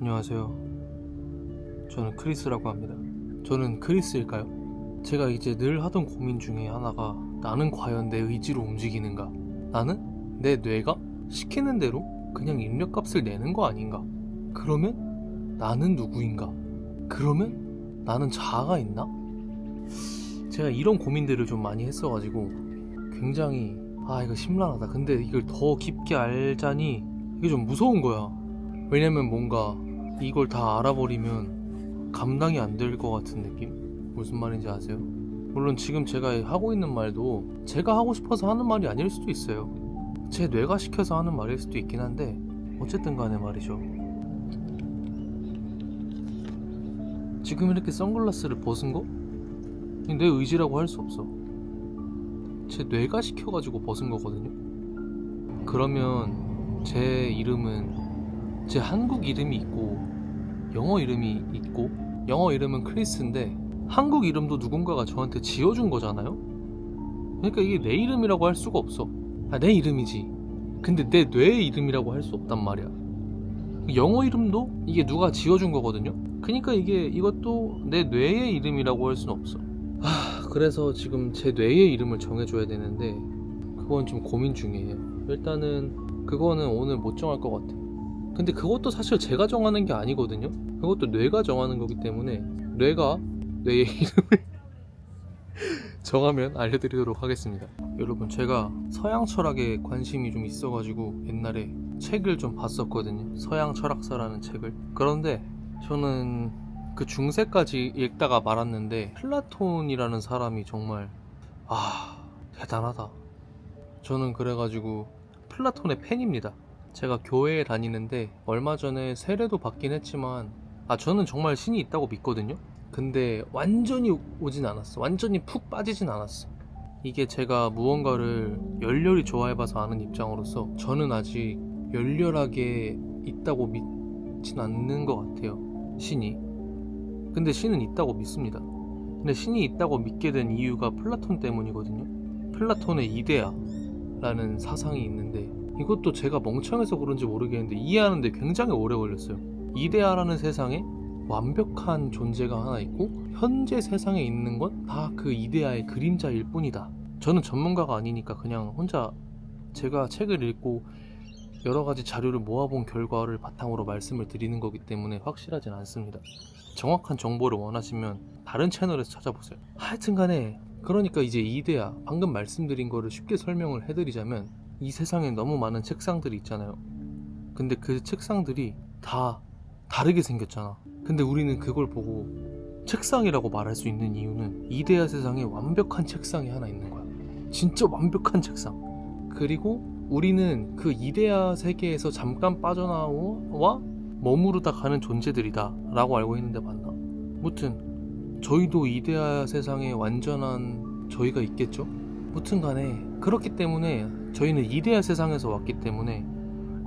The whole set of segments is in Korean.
안녕하세요. 저는 크리스라고 합니다. 저는 크리스일까요? 제가 이제 늘 하던 고민 중에 하나가 나는 과연 내 의지로 움직이는가? 나는 내 뇌가 시키는 대로 그냥 입력값을 내는 거 아닌가? 그러면 나는 누구인가? 그러면 나는 자아가 있나? 제가 이런 고민들을 좀 많이 했어가지고 굉장히 이거 심란하다. 근데 이걸 더 깊게 알자니 이게 좀 무서운 거야. 왜냐면 뭔가 이걸 다 알아버리면 감당이 안 될 것 같은 느낌? 무슨 말인지 아세요? 물론 지금 제가 하고 있는 말도 제가 하고 싶어서 하는 말이 아닐 수도 있어요. 제 뇌가 시켜서 하는 말일 수도 있긴 한데 어쨌든 간에 말이죠. 지금 이렇게 선글라스를 벗은 거? 내 의지라고 할 수 없어. 제 뇌가 시켜가지고 벗은 거거든요. 그러면 제 이름은 제 한국 이름이 있고 영어 이름이 있고 영어 이름은 크리스인데 한국 이름도 누군가가 저한테 지어준 거잖아요. 그러니까 이게 내 이름이라고 할 수가 없어. 내 이름이지. 근데 내 뇌의 이름이라고 할 수 없단 말이야. 영어 이름도 이게 누가 지어준 거거든요. 그러니까 이것도 내 뇌의 이름이라고 할 수는 없어. 그래서 지금 제 뇌의 이름을 정해줘야 되는데 그건 좀 고민 중이에요. 일단은 그거는 오늘 못 정할 것 같아. 근데 그것도 사실 제가 정하는 게 아니거든요. 그것도 뇌가 정하는 거기 때문에 뇌가 뇌의 이름을 정하면 알려드리도록 하겠습니다. 여러분, 제가 서양 철학에 관심이 좀 있어가지고 옛날에 책을 좀 봤었거든요. 서양 철학사라는 책을. 그런데 저는 그 중세까지 읽다가 말았는데 플라톤이라는 사람이 정말 대단하다. 저는 그래가지고 플라톤의 팬입니다. 제가 교회에 다니는데 얼마 전에 세례도 받긴 했지만 저는 정말 신이 있다고 믿거든요. 근데 완전히 오진 않았어. 완전히 푹 빠지진 않았어. 이게 제가 무언가를 열렬히 좋아해봐서 아는 입장으로서 저는 아직 열렬하게 있다고 믿진 않는 것 같아요. 신이. 근데 신은 있다고 믿습니다. 근데 신이 있다고 믿게 된 이유가 플라톤 때문이거든요. 플라톤의 이데아라는 사상이 있는데 이것도 제가 멍청해서 그런지 모르겠는데 이해하는데 굉장히 오래 걸렸어요. 이데아라는 세상에 완벽한 존재가 하나 있고 현재 세상에 있는 건 다 그 이데아의 그림자일 뿐이다. 저는 전문가가 아니니까 그냥 혼자 제가 책을 읽고 여러 가지 자료를 모아본 결과를 바탕으로 말씀을 드리는 거기 때문에 확실하진 않습니다. 정확한 정보를 원하시면 다른 채널에서 찾아보세요. 하여튼 간에 그러니까 이제 이데아, 방금 말씀드린 거를 쉽게 설명을 해드리자면 이 세상에 너무 많은 책상들이 있잖아요. 근데 그 책상들이 다 다르게 생겼잖아. 근데 우리는 그걸 보고 책상이라고 말할 수 있는 이유는 이데아 세상에 완벽한 책상이 하나 있는 거야. 진짜 완벽한 책상. 그리고 우리는 그 이데아 세계에서 잠깐 빠져나와 머무르다 가는 존재들이다 라고 알고 있는데 맞나? 무튼 저희도 이데아 세상에 완전한 저희가 있겠죠? 무튼 간에 그렇기 때문에 저희는 이데아 세상에서 왔기 때문에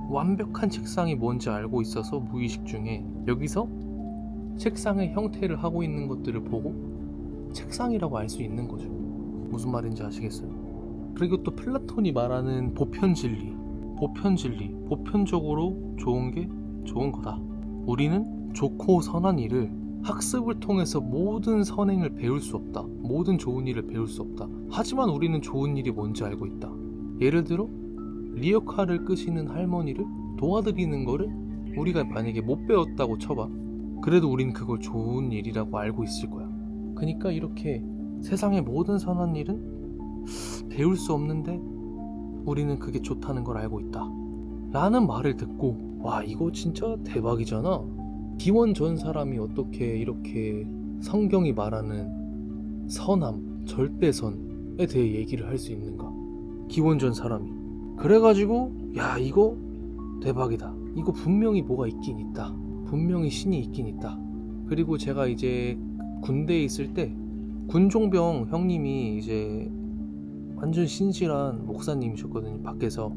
완벽한 책상이 뭔지 알고 있어서 무의식 중에 여기서 책상의 형태를 하고 있는 것들을 보고 책상이라고 알 수 있는 거죠. 무슨 말인지 아시겠어요? 그리고 또 플라톤이 말하는 보편진리, 보편적으로 좋은 게 좋은 거다. 우리는 좋고 선한 일을 학습을 통해서 모든 선행을 배울 수 없다. 모든 좋은 일을 배울 수 없다. 하지만 우리는 좋은 일이 뭔지 알고 있다. 예를 들어 리어카를 끄시는 할머니를 도와드리는 거를 우리가 만약에 못 배웠다고 쳐봐. 그래도 우린 그걸 좋은 일이라고 알고 있을 거야. 그러니까 이렇게 세상의 모든 선한 일은 배울 수 없는데 우리는 그게 좋다는 걸 알고 있다 라는 말을 듣고 이거 진짜 대박이잖아. 기원전 사람이 어떻게 이렇게 성경이 말하는 선함, 절대선에 대해 얘기를 할 수 있는가. 기원전 사람이. 그래가지고 이거 대박이다. 이거 분명히 뭐가 있긴 있다. 분명히 신이 있긴 있다. 그리고 제가 이제 군대에 있을 때 군종병 형님이 이제 완전 신실한 목사님이셨거든요. 밖에서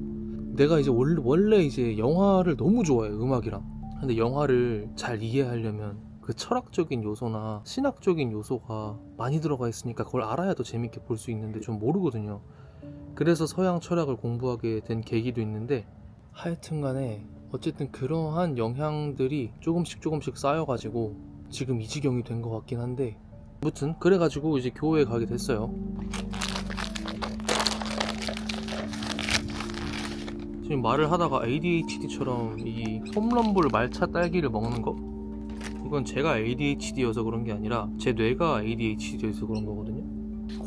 내가 이제 원래 이제 영화를 너무 좋아해. 음악이랑. 근데 영화를 잘 이해하려면 그 철학적인 요소나 신학적인 요소가 많이 들어가 있으니까 그걸 알아야 더 재밌게 볼 수 있는데 좀 모르거든요. 그래서 서양 철학을 공부하게 된 계기도 있는데 하여튼 간에 어쨌든 그러한 영향들이 조금씩 쌓여가지고 지금 이 지경이 된 것 같긴 한데, 아무튼 그래가지고 이제 교회에 가게 됐어요. 지금 말을 하다가 ADHD처럼 이 홈런볼 말차 딸기를 먹는 거, 이건 제가 ADHD여서 그런 게 아니라 제 뇌가 ADHD여서 그런 거거든요.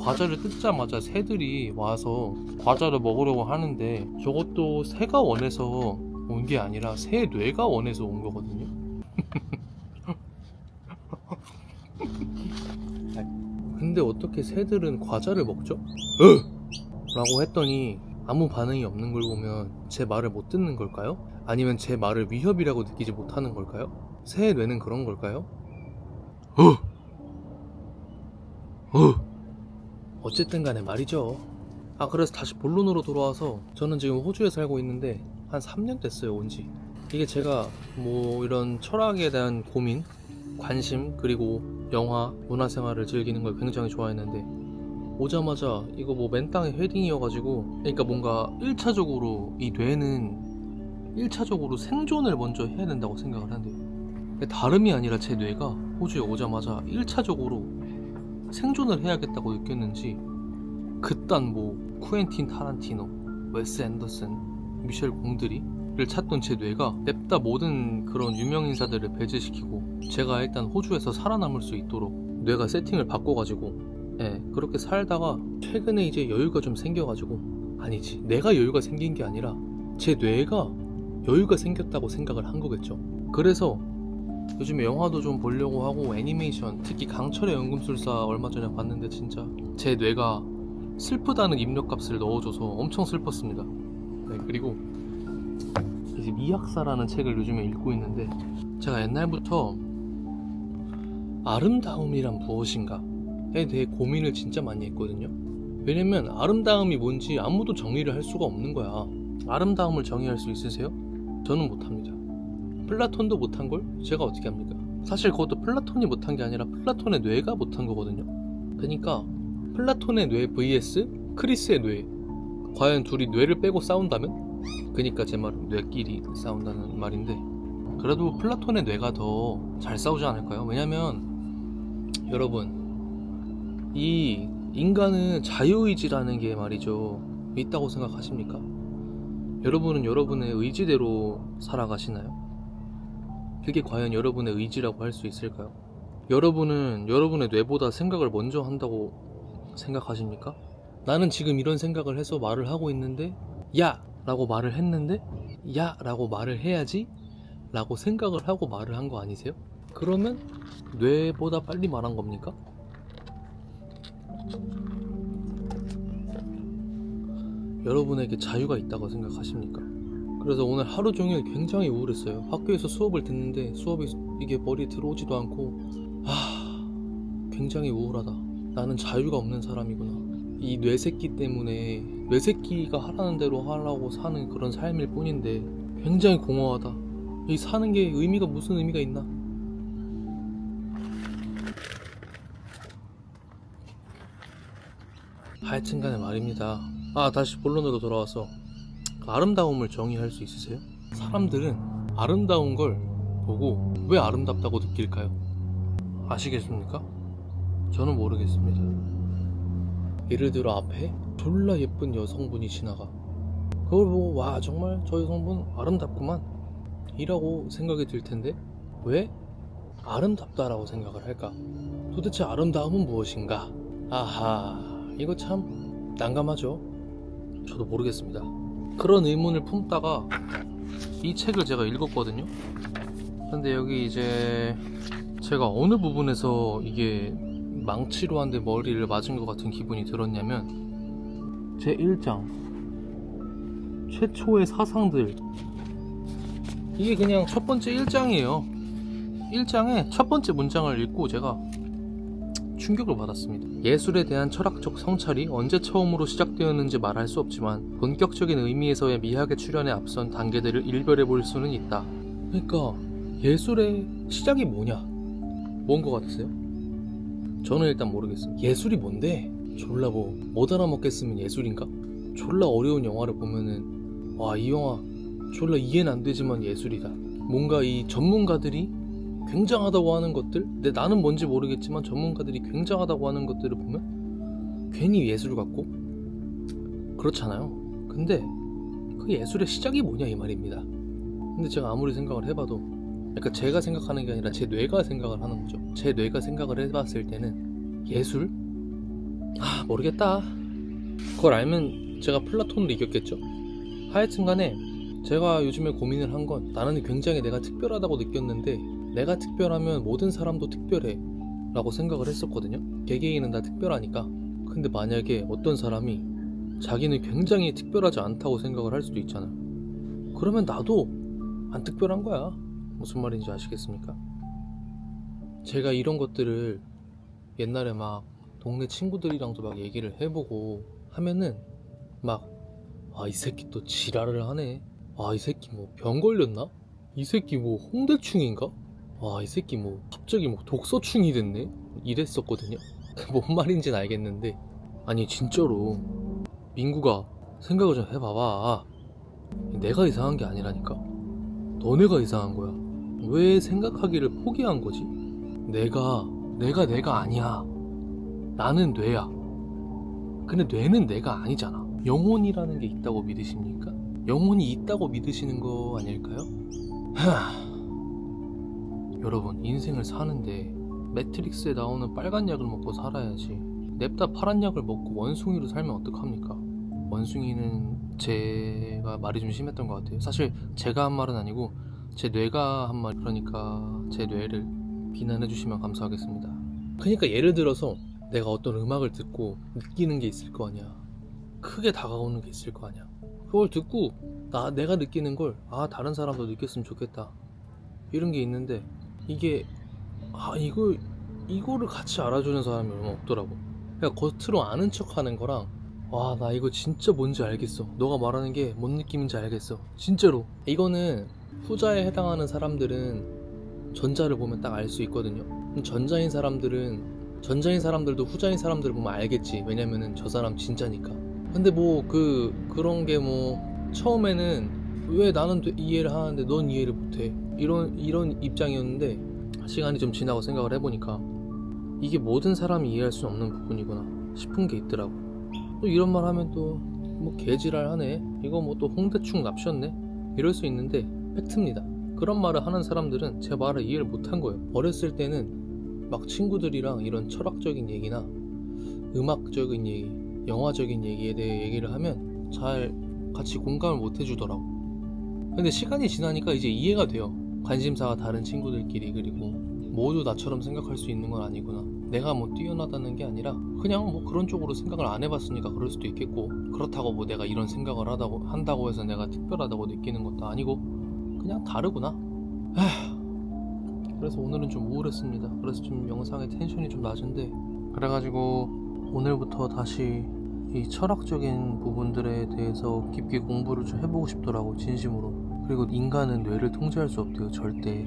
과자를 뜯자마자 새들이 와서 과자를 먹으려고 하는데, 저것도 새가 원해서 온 게 아니라 새 뇌가 원해서 온 거거든요. 근데 어떻게 새들은 과자를 먹죠? 라고 했더니 아무 반응이 없는 걸 보면 제 말을 못 듣는 걸까요? 아니면 제 말을 위협이라고 느끼지 못하는 걸까요? 새의 뇌는 그런 걸까요? 어쨌든 간에 말이죠. 그래서 다시 본론으로 돌아와서, 저는 지금 호주에 살고 있는데 한 3년 됐어요, 온지. 이게 제가 뭐 이런 철학에 대한 고민, 관심, 그리고 영화, 문화생활을 즐기는 걸 굉장히 좋아했는데, 오자마자 이거 뭐 맨땅에 헤딩이어가지고, 그러니까 뭔가 1차적으로 이 뇌는 1차적으로 생존을 먼저 해야 된다고 생각을 한대요. 다름이 아니라 제 뇌가 호주에 오자마자 1차적으로 생존을 해야겠다고 느꼈는지, 그딴 뭐 쿠엔틴 타란티노, 웨스 앤더슨, 미셸 공드리를 찾던 제 뇌가 냅다 모든 그런 유명 인사들을 배제시키고, 제가 일단 호주에서 살아남을 수 있도록 뇌가 세팅을 바꿔가지고, 그렇게 살다가 최근에 이제 여유가 좀 생겨가지고, 아니지, 내가 여유가 생긴 게 아니라 제 뇌가 여유가 생겼다고 생각을 한 거겠죠. 그래서 요즘에 영화도 좀 보려고 하고, 애니메이션, 특히 강철의 연금술사 얼마 전에 봤는데 진짜 제 뇌가 슬프다는 입력값을 넣어줘서 엄청 슬펐습니다. 그리고 이제 미학사라는 책을 요즘에 읽고 있는데, 제가 옛날부터 아름다움이란 무엇인가 에 대해 고민을 진짜 많이 했거든요. 왜냐면 아름다움이 뭔지 아무도 정의를 할 수가 없는 거야. 아름다움을 정의할 수 있으세요? 저는 못합니다. 플라톤도 못한 걸 제가 어떻게 합니까? 사실 그것도 플라톤이 못한 게 아니라 플라톤의 뇌가 못한 거거든요. 그러니까 플라톤의 뇌 vs 크리스의 뇌, 과연 둘이 뇌를 빼고 싸운다면? 그러니까 제 말은 뇌끼리 싸운다는 말인데, 그래도 플라톤의 뇌가 더 잘 싸우지 않을까요? 왜냐면 여러분, 이 인간은 자유의지라는 게 말이죠, 있다고 생각하십니까? 여러분은 여러분의 의지대로 살아가시나요? 그게 과연 여러분의 의지라고 할 수 있을까요? 여러분은 여러분의 뇌보다 생각을 먼저 한다고 생각하십니까? 나는 지금 이런 생각을 해서 말을 하고 있는데, 야! 라고 말을 했는데, 야! 라고 말을 해야지 라고 생각을 하고 말을 한 거 아니세요? 그러면 뇌보다 빨리 말한 겁니까? 여러분에게 자유가 있다고 생각하십니까? 그래서 오늘 하루 종일 굉장히 우울했어요. 학교에서 수업을 듣는데 수업이 이게 머리에 들어오지도 않고, 굉장히 우울하다. 나는 자유가 없는 사람이구나. 이 뇌새끼 때문에 뇌새끼가 하라는 대로 하려고 사는 그런 삶일 뿐인데 굉장히 공허하다. 이 사는 게 의미가 무슨 의미가 있나? 하여튼간에 말입니다. 다시 본론으로 돌아와서, 아름다움을 정의할 수 있으세요? 사람들은 아름다운 걸 보고 왜 아름답다고 느낄까요? 아시겠습니까? 저는 모르겠습니다. 예를 들어 앞에 졸라 예쁜 여성분이 지나가. 그걸 보고 와, 정말 저 여성분 아름답구만 이라고 생각이 들 텐데, 왜 아름답다라고 생각을 할까? 도대체 아름다움은 무엇인가? 이거 참 난감하죠. 저도 모르겠습니다. 그런 의문을 품다가 이 책을 제가 읽었거든요. 근데 여기 이제 제가 어느 부분에서 이게 망치로 한 대 머리를 맞은 것 같은 기분이 들었냐면, 제 1장 최초의 사상들, 이게 그냥 첫 번째 1장이에요 1장의 첫 번째 문장을 읽고 제가 충격을 받았습니다. 예술에 대한 철학적 성찰이 언제 처음으로 시작되었는지 말할 수 없지만 본격적인 의미에서의 미학의 출현에 앞선 단계들을 일별해 볼 수는 있다. 그러니까 예술의 시작이 뭐냐? 뭔 것 같으세요? 저는 일단 모르겠어요. 예술이 뭔데? 졸라 못 알아먹겠으면 예술인가? 졸라 어려운 영화를 보면은 와, 이 영화 졸라 이해는 안 되지만 예술이다. 뭔가 이 전문가들이 굉장하다고 하는 것들, 근데 나는 뭔지 모르겠지만 전문가들이 굉장하다고 하는 것들을 보면 괜히 예술 같고 그렇잖아요. 근데 그 예술의 시작이 뭐냐 이 말입니다. 근데 제가 아무리 생각을 해봐도, 그러니까 제가 생각하는 게 아니라 제 뇌가 생각을 하는 거죠. 제 뇌가 생각을 해봤을 때는 예술? 모르겠다. 그걸 알면 제가 플라톤을 이겼겠죠. 하여튼 간에 제가 요즘에 고민을 한 건, 나는 굉장히 내가 특별하다고 느꼈는데 내가 특별하면 모든 사람도 특별해 라고 생각을 했었거든요. 개개인은 다 특별하니까. 근데 만약에 어떤 사람이 자기는 굉장히 특별하지 않다고 생각을 할 수도 있잖아. 그러면 나도 안 특별한 거야. 무슨 말인지 아시겠습니까? 제가 이런 것들을 옛날에 막 동네 친구들이랑도 막 얘기를 해보고 하면은 막 이 새끼 또 지랄을 하네. 이 새끼 뭐 병 걸렸나? 이 새끼 뭐 홍대충인가? 이 새끼 뭐 갑자기 뭐 독서충이 됐네? 이랬었거든요. 뭔 말인지는 알겠는데, 아니 진짜로 민구가 생각을 좀 해봐봐. 내가 이상한 게 아니라니까. 너네가 이상한 거야. 왜 생각하기를 포기한 거지? 내가 아니야. 나는 뇌야. 근데 뇌는 내가 아니잖아. 영혼이라는 게 있다고 믿으십니까? 영혼이 있다고 믿으시는 거 아닐까요? 여러분, 인생을 사는데 매트릭스에 나오는 빨간 약을 먹고 살아야지 냅다 파란 약을 먹고 원숭이로 살면 어떡합니까? 원숭이는 제가 말이 좀 심했던 것 같아요. 사실 제가 한 말은 아니고 제 뇌가 한 말, 그러니까 제 뇌를 비난해 주시면 감사하겠습니다. 그러니까 예를 들어서 내가 어떤 음악을 듣고 느끼는 게 있을 거 아니야. 크게 다가오는 게 있을 거 아니야. 그걸 듣고 내가 느끼는 걸 다른 사람도 느꼈으면 좋겠다, 이런 게 있는데, 이게 이거를 같이 알아주는 사람이 얼마 없더라고. 그냥 겉으로 아는 척 하는 거랑, 나 이거 진짜 뭔지 알겠어, 너가 말하는 게 뭔 느낌인지 알겠어, 진짜로. 이거는 후자에 해당하는 사람들은 전자를 보면 딱 알 수 있거든요. 전자인 사람들도 후자인 사람들을 보면 알겠지. 왜냐면은 저 사람 진짜니까. 근데 뭐 그런 게 뭐 처음에는 왜 나는 이해를 하는데 넌 이해를 못해, 이런 입장이었는데, 시간이 좀 지나고 생각을 해보니까 이게 모든 사람이 이해할 수 없는 부분이구나 싶은 게 있더라고. 또 이런 말 하면 또 뭐 개지랄 하네, 이거 뭐 또 홍대충 납셨네, 이럴 수 있는데 팩트입니다. 그런 말을 하는 사람들은 제 말을 이해를 못한 거예요. 어렸을 때는 막 친구들이랑 이런 철학적인 얘기나 음악적인 얘기, 영화적인 얘기에 대해 얘기를 하면 잘 같이 공감을 못 해주더라고. 근데 시간이 지나니까 이제 이해가 돼요. 관심사가 다른 친구들끼리, 그리고 모두 나처럼 생각할 수 있는 건 아니구나. 내가 뭐 뛰어나다는 게 아니라 그냥 뭐 그런 쪽으로 생각을 안 해봤으니까 그럴 수도 있겠고, 그렇다고 뭐 내가 이런 생각을 한다고 해서 내가 특별하다고 느끼는 것도 아니고, 그냥 다르구나. 그래서 오늘은 좀 우울했습니다. 그래서 좀 영상의 텐션이 좀 낮은데, 그래가지고 오늘부터 다시 이 철학적인 부분들에 대해서 깊게 공부를 좀 해보고 싶더라고, 진심으로. 그리고 인간은 뇌를 통제할 수 없대요. 절대.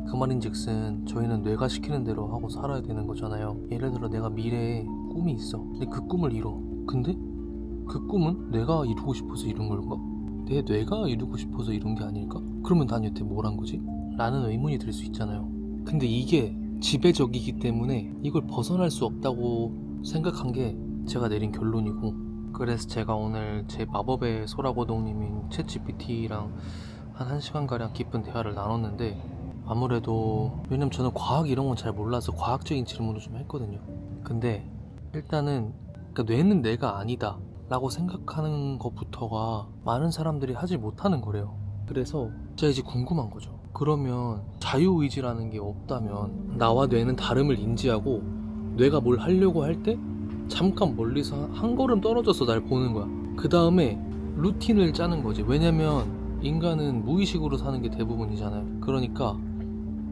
그 말인즉슨 저희는 뇌가 시키는 대로 하고 살아야 되는 거잖아요. 예를 들어 내가 미래에 꿈이 있어. 근데 그 꿈을 이뤄. 근데 그 꿈은 내가 이루고 싶어서 이룬 걸까? 내 뇌가 이루고 싶어서 이룬 게 아닐까? 그러면 난 여태 뭘 한 거지? 라는 의문이 들 수 있잖아요. 근데 이게 지배적이기 때문에 이걸 벗어날 수 없다고 생각한 게 제가 내린 결론이고, 그래서 제가 오늘 제 마법의 소라고동님인 챗GPT랑 한 1시간가량 깊은 대화를 나눴는데, 아무래도 왜냐면 저는 과학 이런 건 잘 몰라서 과학적인 질문을 좀 했거든요. 근데 일단은 그러니까 뇌는 내가 아니다 라고 생각하는 것부터가 많은 사람들이 하지 못하는 거래요. 그래서 제가 이제 궁금한 거죠. 그러면 자유의지라는 게 없다면 나와 뇌는 다름을 인지하고 뇌가 뭘 하려고 할 때 잠깐 멀리서 한 걸음 떨어져서 날 보는 거야. 그 다음에 루틴을 짜는 거지. 왜냐면 인간은 무의식으로 사는 게 대부분이잖아요. 그러니까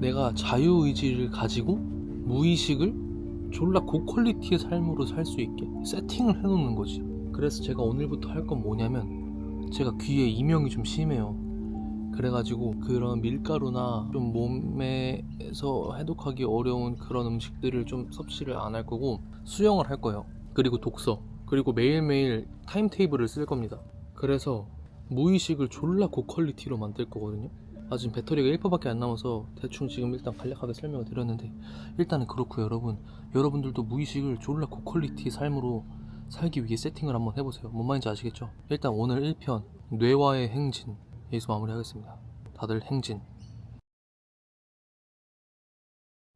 내가 자유의지를 가지고 무의식을 졸라 고퀄리티의 삶으로 살 수 있게 세팅을 해놓는 거지. 그래서 제가 오늘부터 할 건 뭐냐면, 제가 귀에 이명이 좀 심해요. 그래가지고 그런 밀가루나 좀 몸에서 해독하기 어려운 그런 음식들을 좀 섭취를 안 할 거고, 수영을 할 거예요. 그리고 독서, 그리고 매일매일 타임테이블을 쓸 겁니다. 그래서 무의식을 졸라 고퀄리티로 만들 거거든요. 아, 지금 배터리가 1%밖에 안 남아서 대충 지금 일단 간략하게 설명을 드렸는데, 일단은 그렇고요. 여러분들도 무의식을 졸라 고퀄리티 삶으로 살기 위해 세팅을 한번 해보세요. 뭔 말인지 아시겠죠? 일단 오늘 1편 뇌와의 행진 여기서 마무리하겠습니다. 다들 행진